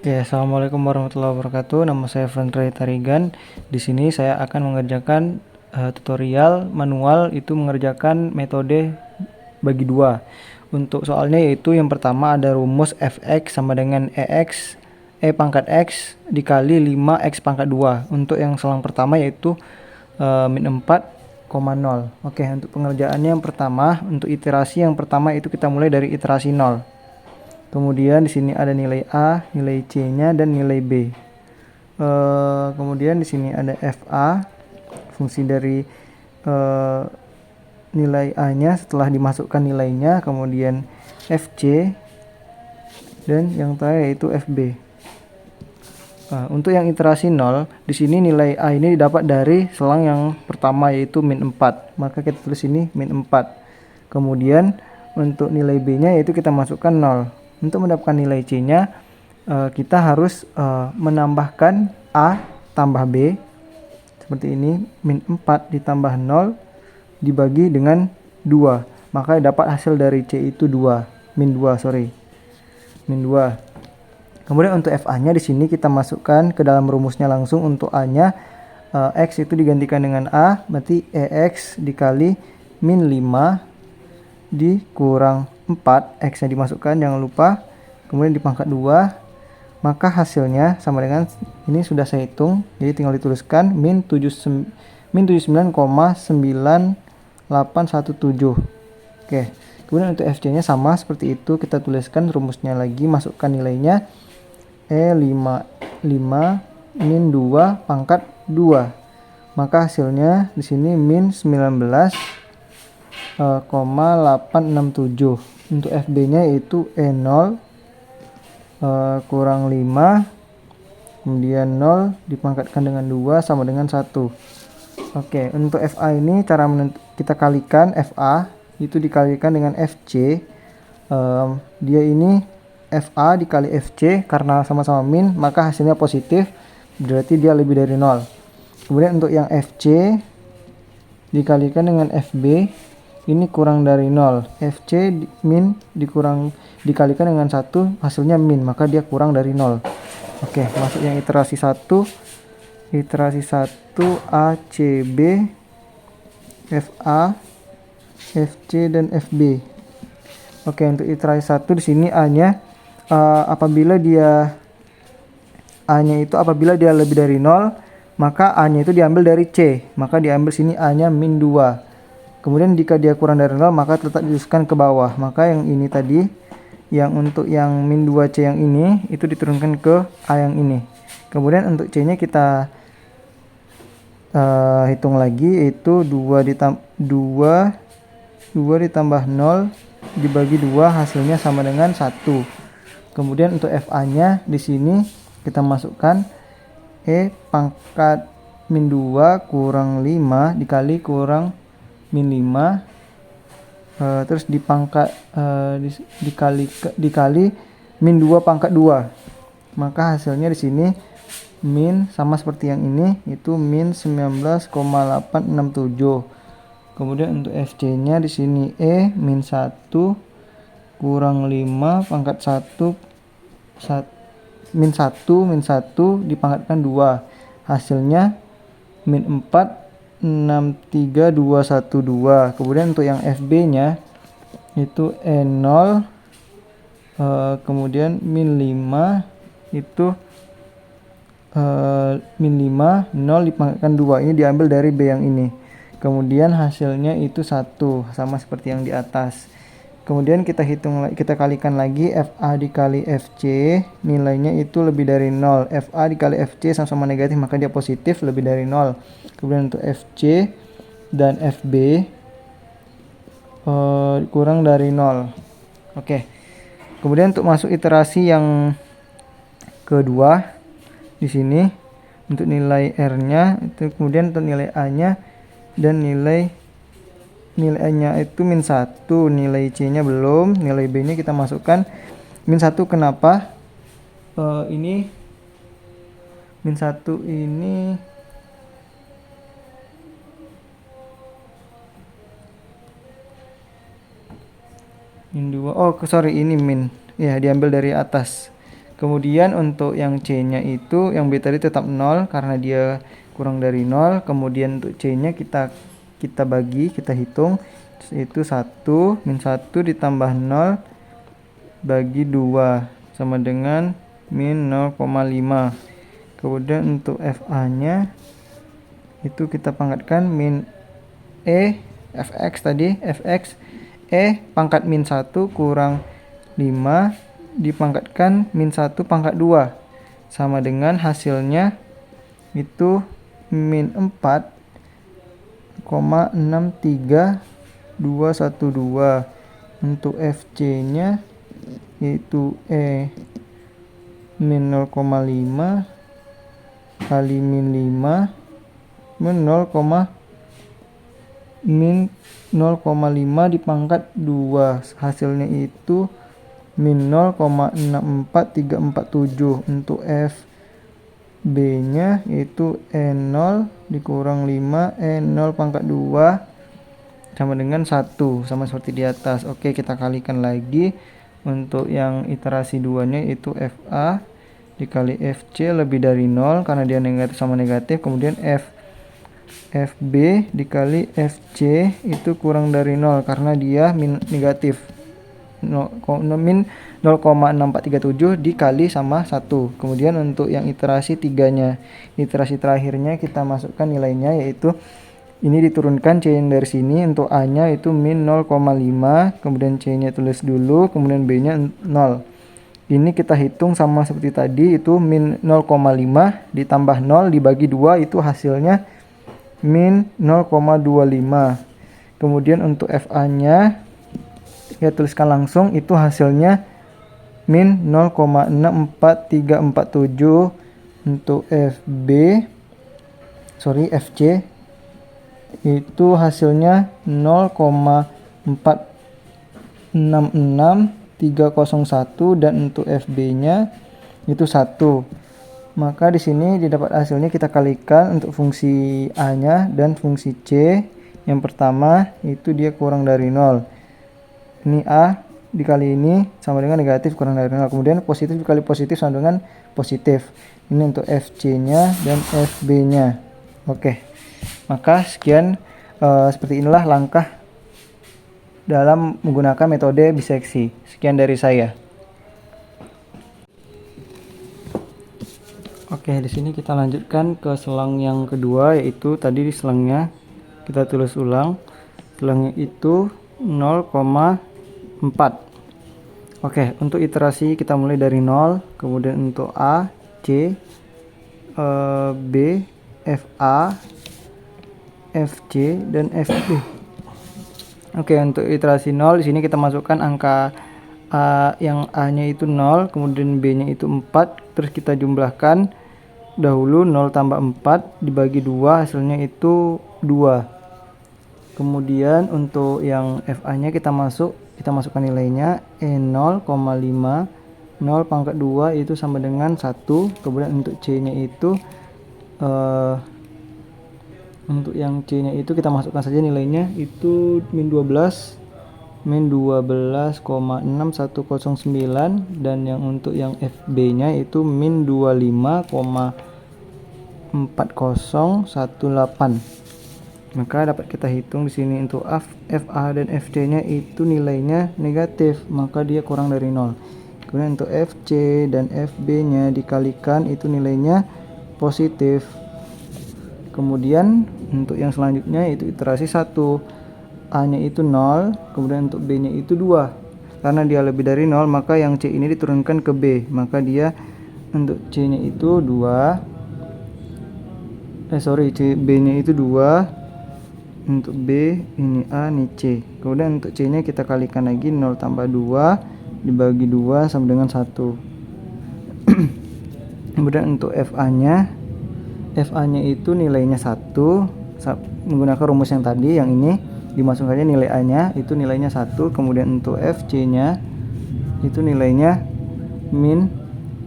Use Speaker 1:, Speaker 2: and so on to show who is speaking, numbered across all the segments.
Speaker 1: Oke, assalamualaikum warahmatullahi wabarakatuh. Nama saya Fandrey Tarigan. Di sini saya akan mengerjakan tutorial manual itu mengerjakan metode bagi dua. Untuk soalnya yaitu yang pertama ada rumus fx sama dengan e pangkat x dikali 5x pangkat 2. Untuk yang selang pertama yaitu min 4,0. Oke, untuk pengerjaannya yang pertama, untuk iterasi yang pertama itu kita mulai dari iterasi 0. Kemudian di sini ada nilai A, nilai C-nya dan nilai B. Kemudian di sini ada FA, fungsi dari nilai A-nya setelah dimasukkan nilainya, kemudian FC dan yang terakhir yaitu FB. Untuk yang iterasi 0, di sini nilai A ini didapat dari selang yang pertama yaitu min 4. Maka kita tulis ini min 4. Kemudian untuk nilai B-nya yaitu kita masukkan 0. Untuk mendapatkan nilai C-nya, kita harus menambahkan A tambah B. Seperti ini, min 4 ditambah 0 dibagi dengan 2. Maka dapat hasil dari C itu 2. Min 2. Kemudian untuk FA-nya di sini kita masukkan ke dalam rumusnya langsung. Untuk A-nya, X itu digantikan dengan A, berarti EX dikali min 5 dikurang 4, X nya dimasukkan jangan lupa, kemudian dipangkat 2, maka hasilnya sama dengan ini sudah saya hitung, jadi tinggal dituliskan min 79,9817. Oke, kemudian untuk FC nya sama seperti itu, kita tuliskan rumusnya lagi, masukkan nilainya E55 min 2 pangkat 2, maka hasilnya di sini min 19,867. Untuk FB-nya yaitu E0 kurang 5, kemudian 0 dipangkatkan dengan 2 sama dengan 1. Oke, untuk FA ini cara kita kalikan FA itu dikalikan dengan FC. Dia ini FA dikali FC karena sama-sama min, maka hasilnya positif, berarti dia lebih dari 0. Kemudian untuk yang FC dikalikan dengan FB, ini kurang dari 0. FC min dikalikan dengan 1, hasilnya min, maka dia kurang dari 0. Oke, masuk yang iterasi 1. Iterasi 1 ACB, FA, FC dan FB. Oke, untuk iterasi 1 di sini A-nya apabila dia lebih dari 0, maka A-nya itu diambil dari C, maka diambil sini A-nya min 2. Kemudian jika dia kurang dari 0, maka tetap dituliskan ke bawah. Maka yang ini tadi, yang untuk yang min 2C yang ini, itu diturunkan ke A yang ini. Kemudian untuk C-nya kita hitung lagi, yaitu 2 ditambah 0 dibagi 2, hasilnya sama dengan 1. Kemudian untuk FA-nya di sini kita masukkan E pangkat min 2 kurang 5 dikali kurang min 5, terus dipangkat dikali min 2 pangkat 2, maka hasilnya di sini min sama seperti yang ini, itu min 19,867. Kemudian untuk FC-nya di sini E min 1 kurang 5 pangkat 1 min 1 dipangkatkan 2, hasilnya min 4 63212. Kemudian untuk yang FB-nya itu E0 kemudian min 5 itu min 5 0 dipangkatkan 2, ini diambil dari B yang ini. Kemudian hasilnya itu 1, sama seperti yang di atas. Kemudian kita kalikan lagi FA dikali FC, nilainya itu lebih dari 0. FA dikali FC sama-sama negatif, maka dia positif, lebih dari 0. Kemudian untuk FC dan FB kurang dari 0. Oke. Kemudian untuk masuk iterasi yang kedua di sini, untuk nilai R-nya itu, kemudian untuk nilai A-nya dan nilainya itu min 1, nilai C-nya belum, nilai B-nya kita masukkan min 1. Kenapa? Ini min 1 ini min 2. Oh, sorry, ini min. Ya, diambil dari atas. Kemudian untuk yang C-nya itu, yang B tadi tetap 0 karena dia kurang dari 0. Kemudian untuk C-nya kita bagi, kita hitung, itu 1 min 1 ditambah 0 bagi 2 sama dengan min 0,5. Kemudian untuk FA-nya itu kita pangkatkan min fx tadi, fx pangkat min 1 kurang 5 dipangkatkan min 1 pangkat 2 sama dengan hasilnya itu min 4,63212. Untuk FC nya yaitu min 0,5 kali min 5 min 0,5 dipangkat 2, hasilnya itu min 0,64347. Untuk FB nya yaitu E0 dikurang 5 E0 pangkat 2 sama dengan 1, sama seperti di atas. Oke, kita kalikan lagi. Untuk yang iterasi 2 nya itu FA dikali FC lebih dari 0 karena dia negatif sama negatif. Kemudian FB dikali FC itu kurang dari 0 karena dia negatif, min 0,6437 dikali sama 1. Kemudian untuk yang iterasi 3 nya, iterasi terakhirnya kita masukkan nilainya, yaitu ini diturunkan C yang dari sini. Untuk A nya itu min 0,5, kemudian C nya tulis dulu, kemudian B nya 0. Ini kita hitung sama seperti tadi, itu min 0,5 ditambah 0 dibagi 2, itu hasilnya min 0,25. Kemudian untuk FA nya kita tuliskan langsung, itu hasilnya min 0,64347. Untuk FC itu hasilnya 0,466301 dan untuk FB nya itu 1. Maka di sini didapat hasilnya kita kalikan untuk fungsi A nya dan fungsi C. Yang pertama itu dia kurang dari 0. Ini A dikali ini sama dengan negatif kurang dari 0. Kemudian positif dikali positif sama dengan positif. Ini untuk FC nya dan FB nya. Oke. Maka sekian, seperti inilah langkah dalam menggunakan metode biseksi. Sekian dari saya. Oke, di sini kita lanjutkan ke selang yang kedua, yaitu tadi di selangnya kita tulis ulang. Selangnya itu 0,4. Oke, untuk iterasi kita mulai dari 0, kemudian untuk A, C, B, FA, FC dan FB. Oke, untuk iterasi 0 di sini kita masukkan angka yang A-nya itu 0, kemudian B-nya itu 4, terus kita jumlahkan dahulu 0 tambah 4 dibagi 2, hasilnya itu 2. Kemudian untuk yang FA-nya kita masukkan nilainya E0,5, 0 pangkat 2 itu sama dengan 1. Kemudian untuk C-nya itu untuk yang C-nya itu kita masukkan saja nilainya itu min 12,6109, dan yang untuk yang FB-nya itu min 25,4018. Maka dapat kita hitung di sini untuk FA dan FC-nya itu nilainya negatif, maka dia kurang dari 0. Kemudian untuk FC dan FB-nya dikalikan itu nilainya positif. Kemudian untuk yang selanjutnya itu iterasi 1. A-nya itu 0, kemudian untuk B-nya itu 2. Karena dia lebih dari 0, maka yang C ini diturunkan ke B. Maka dia untuk C-nya itu 2. B-nya itu 2. Untuk B, ini A, ini C. Kemudian untuk C-nya kita kalikan lagi, 0 tambah 2 dibagi 2 sama dengan 1. Kemudian untuk FA-nya itu nilainya 1, menggunakan rumus yang tadi, yang ini dimasukkan saja nilai A-nya itu nilainya 1. Kemudian untuk FC-nya itu nilainya min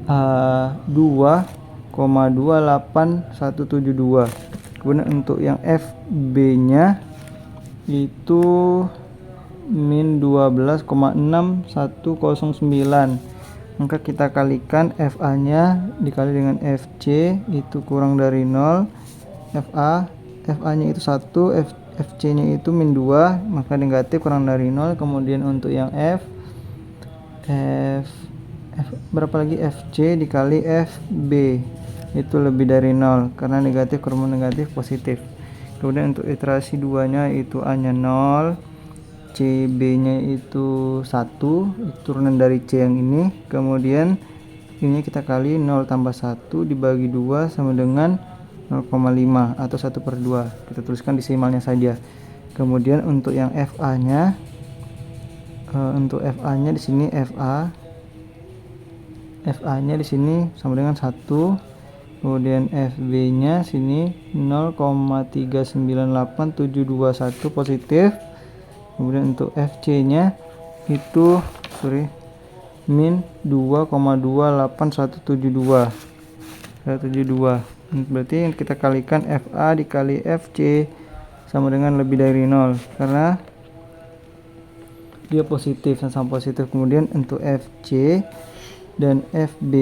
Speaker 1: 2,28172. Kemudian untuk yang FB-nya itu min 12,6109. maka kita kalikan FA nya dikali dengan FC itu kurang dari 0. FA nya itu 1, FC nya itu min 2, maka negatif kurang dari 0. Kemudian untuk yang F berapa lagi, FC dikali FB itu lebih dari 0 karena negatif kurang negatif positif. Kemudian untuk iterasi 2 nya itu A nya 0, CB nya itu 1, turunan dari C yang ini. Kemudian ini kita kali 0 tambah 1 dibagi 2 sama dengan 0,5 atau 1/2. Kita tuliskan desimalnya saja. Kemudian untuk yang FA nya di sini FA nya di sini sama dengan 1. Kemudian FB nya sini 0,39871 positif. Kemudian untuk FC nya itu min 2,28172. Berarti kita kalikan FA dikali FC sama dengan lebih dari 0 karena dia positif, sama positif. Kemudian untuk FC dan FB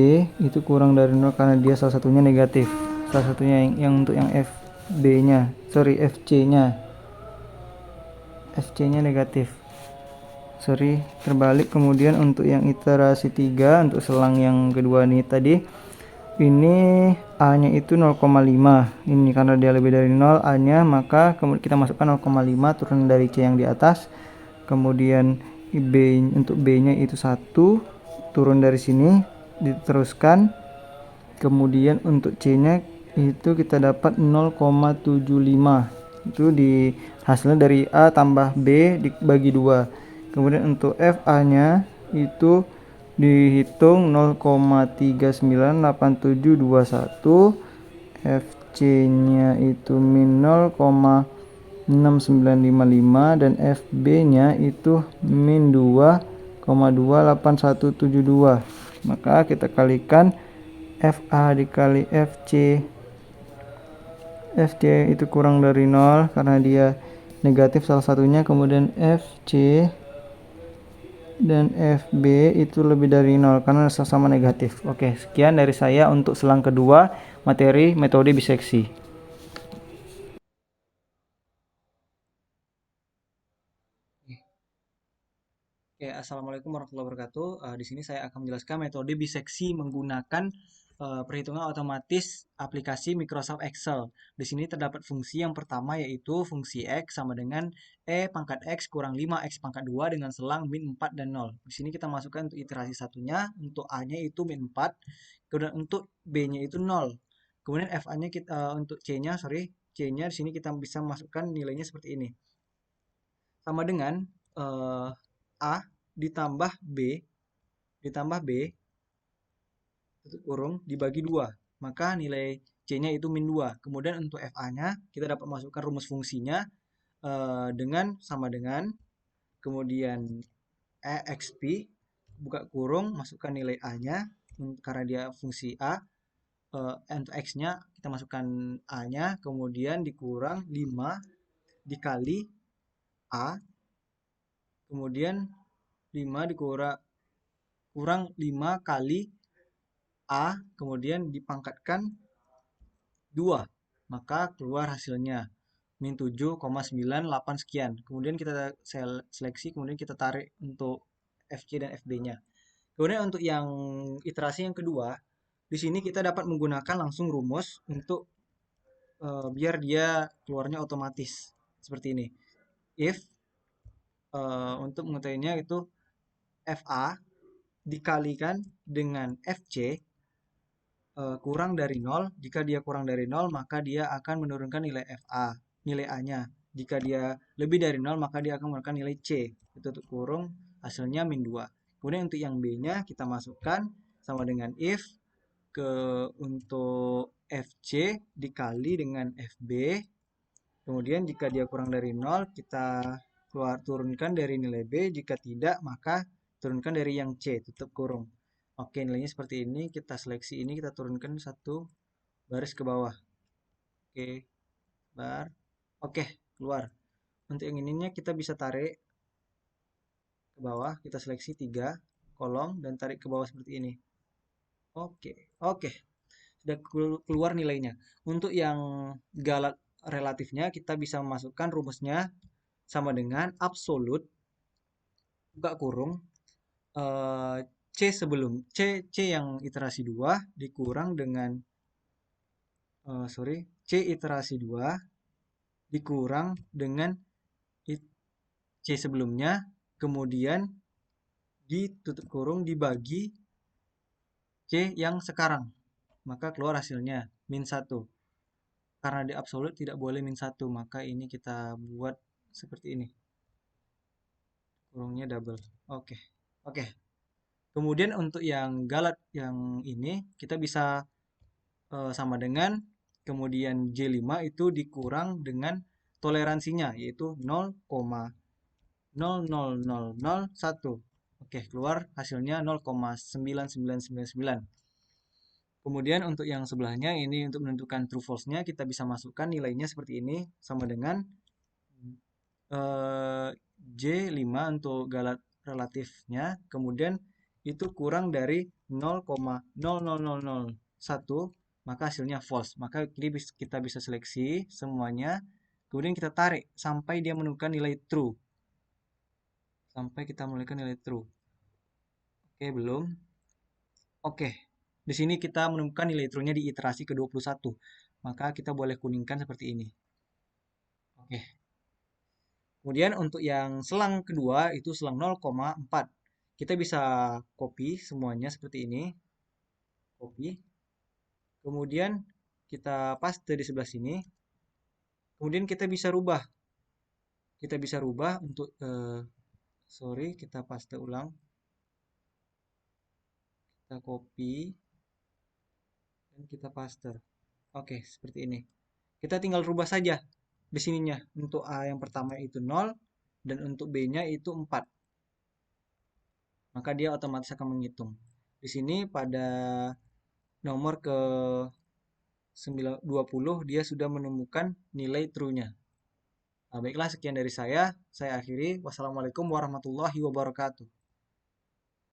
Speaker 1: itu kurang dari 0 karena dia salah satunya negatif. Salah satunya yang untuk yang FC nya negatif. Terbalik. Kemudian untuk yang iterasi 3 untuk selang yang kedua nih tadi, ini A nya itu 0,5. Ini karena dia lebih dari 0 A nya, maka kita masukkan 0,5 turun dari C yang di atas. Kemudian untuk B nya itu 1, turun dari sini diteruskan. Kemudian untuk C nya itu kita dapat 0,75, itu di hasilnya dari A tambah B dibagi 2. Kemudian untuk FA nya itu dihitung 0,398721, FC nya itu min 0,6955 dan FB nya itu min 2,28172. Maka kita kalikan FA dikali FC itu kurang dari 0 karena dia negatif salah satunya. Kemudian FC dan FB itu lebih dari 0 karena sama-sama negatif. Oke, sekian dari saya untuk selang kedua materi metode biseksi. Oke, assalamualaikum warahmatullahi wabarakatuh. Di sini saya akan menjelaskan metode biseksi menggunakan perhitungan otomatis aplikasi Microsoft Excel. Di sini terdapat fungsi yang pertama yaitu fungsi X sama dengan E pangkat X kurang 5X pangkat 2 dengan selang min 4 dan 0. Di sini kita masukkan untuk iterasi satunya, untuk A-nya itu min 4, kemudian untuk B-nya itu 0. Kemudian FA-nya untuk C-nya di sini kita bisa masukkan nilainya seperti ini. Sama dengan A ditambah B tutup kurung dibagi 2, maka nilai C-nya itu min 2. Kemudian untuk FA-nya kita dapat masukkan rumus fungsinya sama dengan kemudian EXP buka kurung, masukkan nilai A-nya karena dia fungsi A. Untuk X-nya kita masukkan A-nya, kemudian dikurang 5 dikali A, kemudian 5 kurang 5 kali A, kemudian dipangkatkan 2, maka keluar hasilnya min 7,98 sekian. Kemudian kita seleksi, kemudian kita tarik untuk FC dan FB-nya. Kemudian untuk yang iterasi yang kedua, di sini kita dapat menggunakan langsung rumus untuk biar dia keluarnya otomatis seperti ini. If untuk mengetahuinya itu FA dikalikan dengan FC kurang dari 0. Jika dia kurang dari 0, maka dia akan menurunkan nilai nilai A-nya. Jika dia lebih dari 0, maka dia akan menurunkan nilai C. Itu tutup kurung, hasilnya min 2. Kemudian untuk yang B-nya kita masukkan sama dengan if untuk FC dikali dengan FB. Kemudian jika dia kurang dari 0, kita turunkan dari nilai B. Jika tidak, maka turunkan dari yang C, tutup kurung. Oke, nilainya seperti ini. Kita seleksi ini, kita turunkan satu baris ke bawah. Oke, Oke, keluar. Untuk yang ininya kita bisa tarik ke bawah, kita seleksi 3. kolom dan tarik ke bawah seperti ini. Oke, sudah keluar nilainya. Untuk yang galat relatifnya kita bisa memasukkan rumusnya sama dengan absolut buka kurung eh, C yang iterasi 2 dikurang dengan C iterasi 2 dikurang dengan C sebelumnya, kemudian ditutup kurung dibagi C yang sekarang. Maka keluar hasilnya min 1. Karena di absolut tidak boleh min 1, maka ini kita buat seperti ini. Kurungnya double. Oke. Oke. Kemudian untuk yang galat yang ini kita bisa sama dengan kemudian J5 itu dikurang dengan toleransinya yaitu 0,00001. Oke, keluar hasilnya 0,9999. Kemudian untuk yang sebelahnya ini untuk menentukan true false-nya kita bisa masukkan nilainya seperti ini sama dengan J5 untuk galat relatifnya, kemudian itu kurang dari 0,00001, maka hasilnya false. Maka kita bisa seleksi semuanya, kemudian kita tarik sampai dia menemukan nilai true. Sampai kita menemukan nilai true. Oke, belum. Oke, di sini kita menemukan nilai true-nya di iterasi ke-21. Maka kita boleh kuningkan seperti ini. Oke. Kemudian untuk yang selang kedua itu selang 0,4. Kita bisa copy semuanya seperti ini. Copy. Kemudian kita paste di sebelah sini. Kemudian kita bisa rubah. Kita bisa rubah untuk kita paste ulang. Kita copy dan kita paste. Oke, seperti ini. Kita tinggal rubah saja di sininya. Untuk A yang pertama itu 0 dan untuk B-nya itu 4. Maka dia otomatis akan menghitung. Di sini pada nomor ke 20 dia sudah menemukan nilai true-nya. Nah, baiklah sekian dari saya akhiri. Wassalamualaikum warahmatullahi wabarakatuh.